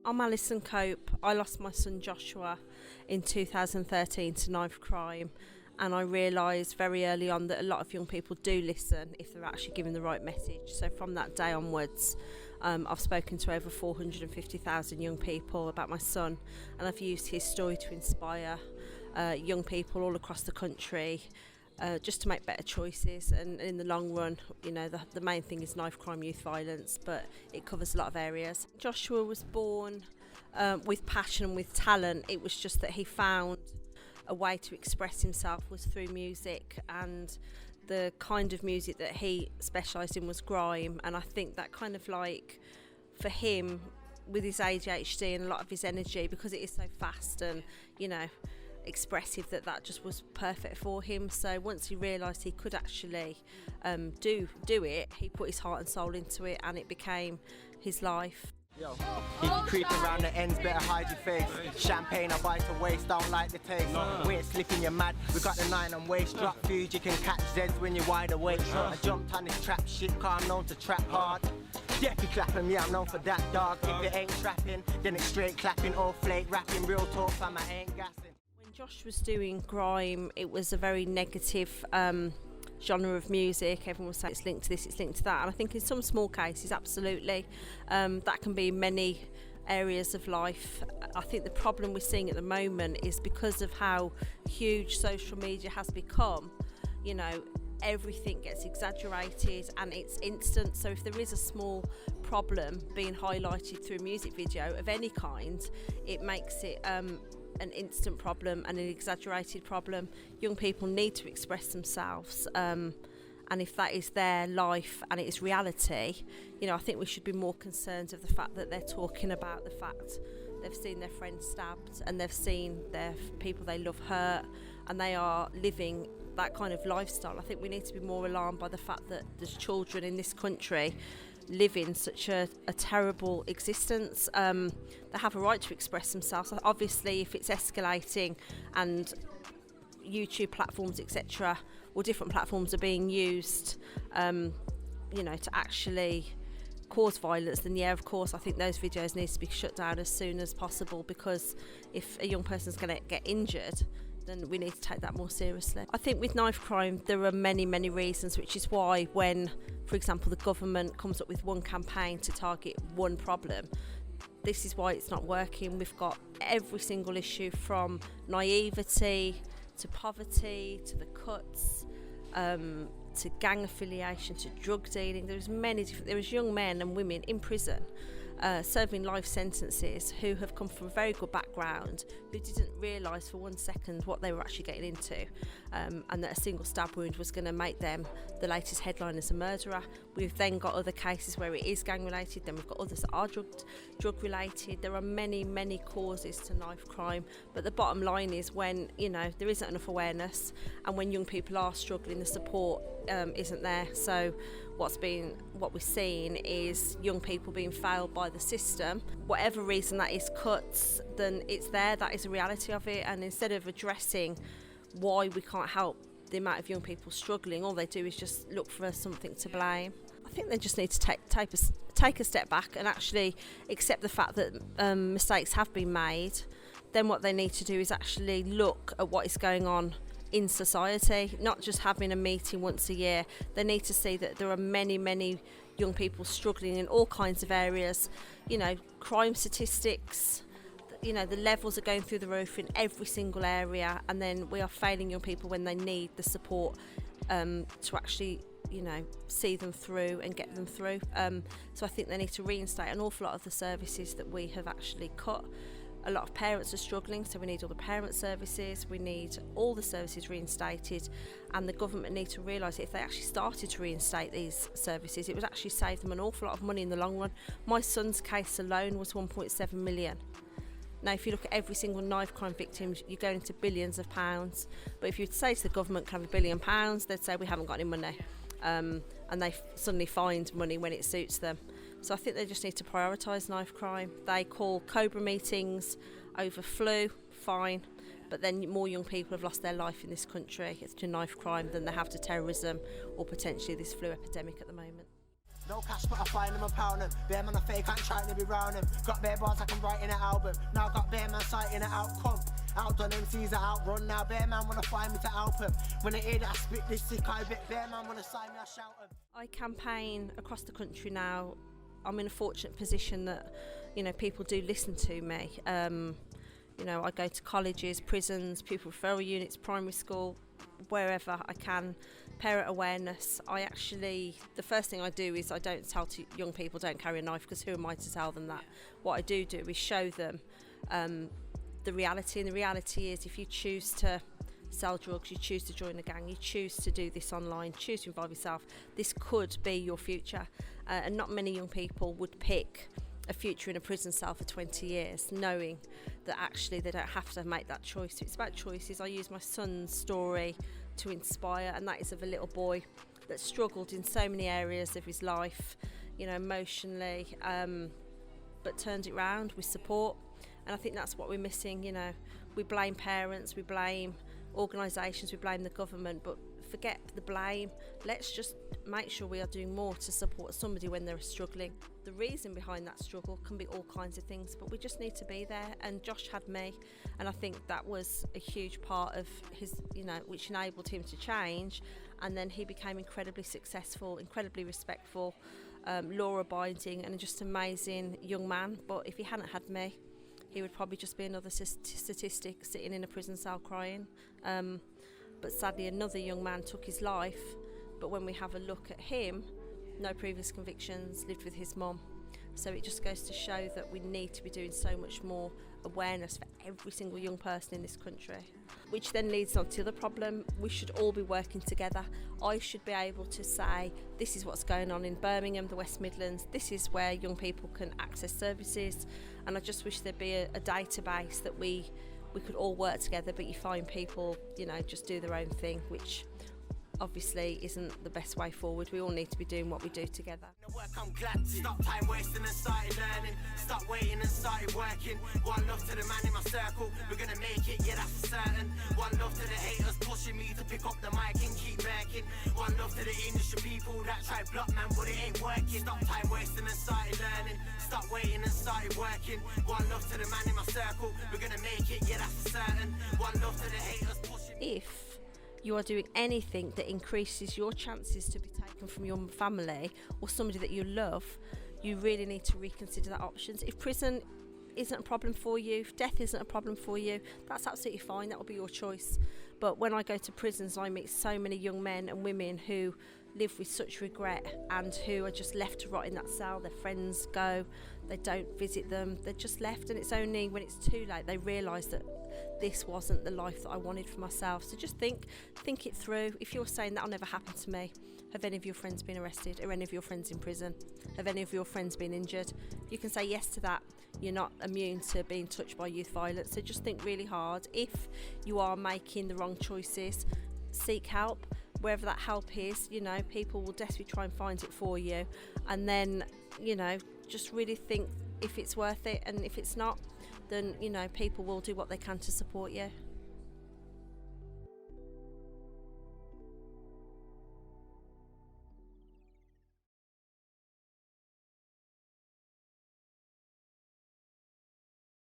I'm Alison Cope. I lost my son Joshua in 2013 to knife crime, and I realised very early on that a lot of young people do listen if they're actually given the right message. So from that day onwards, I've spoken to over 450,000 young people about my son, and I've used his story to inspire young people all across the country just to make better choices. And in the long run, you know, the main thing is knife crime, youth violence, but it covers a lot of areas. Joshua was born with passion and with talent. It was just that he found a way to express himself was through music, and the kind of music that he specialised in was grime. And I think that kind of like, for him, with his ADHD and a lot of his energy, because it is so fast and, you know, expressive, that just was perfect for him. So once he realised he could actually do it, he put his heart and soul into it, and it became his life. Yo, if you creep around the ends, better hide your face. Champagne I bite to waste, don't like the taste. We're slipping, you're mad. We got the 9 on waist. Drop food, you can catch Zeds when you're wide awake. I jumped on this trap shit, cause I'm known to trap hard. Yeah, if you clapping me, I'm known for that, dog. If it ain't trapping, then it's straight clapping or flake rapping. Real talk, fam, I ain't gassing. When Josh was doing grime, it was a very negative genre of music. Everyone was saying it's linked to this, it's linked to that, and I think in some small cases, absolutely, that can be in many areas of life. I think the problem we're seeing at the moment is because of how huge social media has become, you know, everything gets exaggerated and it's instant. So if there is a small problem being highlighted through a music video of any kind, it makes it an instant problem and an exaggerated problem. Young people need to express themselves, and if that is their life and it is reality, you know, I think we should be more concerned of the fact that they're talking about the fact they've seen their friends stabbed and they've seen their people they love hurt, and they are living that kind of lifestyle. I think we need to be more alarmed by the fact that there's children in this country living such a terrible existence. They have a right to express themselves. Obviously, if it's escalating and YouTube platforms, etc., or different platforms are being used, you know, to actually cause violence, then yeah, of course, I think those videos need to be shut down as soon as possible, because if a young person's going to get injured, then we need to take that more seriously. I think with knife crime, there are many, many reasons, which is why when, for example, the government comes up with one campaign to target one problem, this is why it's not working. We've got every single issue from naivety to poverty to the cuts, to gang affiliation to drug dealing. There's young men and women in prison serving life sentences who have come from a very good background, who didn't realise for 1 second what they were actually getting into, and that a single stab wound was going to make them the latest headline as a murderer. We've then got other cases where it is gang related, then we've got others that are drug related. There are many, many causes to knife crime, but the bottom line is when, you know, there isn't enough awareness, and when young people are struggling, the support isn't there. So what we're seeing is young people being failed by the system. Whatever reason that is, cuts, then it's there. That is a reality of it. And instead of addressing why we can't help the amount of young people struggling, all they do is just look for something to blame. I think they just need to take a step back and actually accept the fact that mistakes have been made. Then what they need to do is actually look at what is going on in society, not just having a meeting once a year. They need to see that there are many, many young people struggling in all kinds of areas. You know, crime statistics, you know, the levels are going through the roof in every single area, and then we are failing young people when they need the support to actually, you know, see them through and get them through. So I think they need to reinstate an awful lot of the services that we have actually cut. A lot of parents are struggling, so we need all the parent services, we need all the services reinstated, and the government need to realise that if they actually started to reinstate these services, it would actually save them an awful lot of money in the long run. My son's case alone was 1.7 million. Now, if you look at every single knife crime victim, you're going into billions of pounds. But if you say to the government, can I have £1 billion, they'd say we haven't got any money. And they suddenly find money when it suits them. So I think they just need to prioritise knife crime. They call Cobra meetings over flu, fine, but then more young people have lost their life in this country to knife crime than they have to terrorism or potentially this flu epidemic at the moment. No cash, but I find them and pound them. Bear man, I fake, I ain't trying to be round them. Got bare bars, I can write in an album. Now got bare man sighting an outcome. Outdone MCs are outrun now. Bare man wanna find me to help them. When they hear that I spit this sick, I bet bare man wanna sign me, I shout them. I campaign across the country now. I'm in a fortunate position that, you know, people do listen to me. You know, I go to colleges, prisons, pupil referral units, primary school, wherever I can. Parent awareness. The first thing I do is I don't tell young people don't carry a knife, because who am I to tell them that? What I do is show them the reality, and the reality is if you choose to sell drugs, you choose to join a gang, you choose to do this online, choose to involve yourself, this could be your future. And not many young people would pick a future in a prison cell for 20 years, knowing that actually they don't have to make that choice. So it's about choices. I use my son's story to inspire, and that is of a little boy that struggled in so many areas of his life, you know, emotionally, but turned it round with support. And I think that's what we're missing. You know, we blame parents, we blame organisations, we blame the government, but forget the blame. Let's just make sure we are doing more to support somebody when they're struggling. The reason behind that struggle can be all kinds of things, but we just need to be there. And Josh had me, and I think that was a huge part of his, you know, which enabled him to change. And then he became incredibly successful, incredibly respectful, law-abiding, and just amazing young man. But if he hadn't had me, he would probably just be another statistic sitting in a prison cell crying. But sadly, another young man took his life. But when we have a look at him, no previous convictions, lived with his mum. So it just goes to show that we need to be doing so much more awareness for every single young person in this country. Which then leads on to the other problem. We should all be working together. I should be able to say, this is what's going on in Birmingham, the West Midlands. This is where young people can access services. And I just wish there'd be a database that we could all work together, but you find people, you know, just do their own thing, which obviously isn't the best way forward. We all need to be doing what we do together. I'm glad to stop time wasting and started learning. Stop waiting and started working. One love to the man in my circle. We're gonna make it, yeah, that's for certain. One love to the haters pushing me to pick up the mic and keep working. One love to the industry people that try block man, but it ain't working. Stop time wasting and started learning. Stop waiting and started working. One love to the man in my circle. We're gonna make it, yeah, that's for certain. One love to the haters pushing me. If you are doing anything that increases your chances to be taken from your family or somebody that you love, you really need to reconsider that options. If prison isn't a problem for you, if death isn't a problem for you, that's absolutely fine, that will be your choice. But when I go to prisons, I meet so many young men and women who live with such regret and who are just left to rot in that cell. Their friends go, they don't visit them, they're just left, and it's only when it's too late they realise that this wasn't the life that I wanted for myself. So just think it through. If you're saying that'll never happen to me, have any of your friends been arrested? Are any of your friends in prison? Have any of your friends been injured? You can say yes to that. You're not immune to being touched by youth violence. So just think really hard. If you are making the wrong choices, seek help. Wherever that help is, you know, people will desperately try and find it for you. And then, you know, just really think if it's worth it, and if it's not, then, you know, people will do what they can to support you.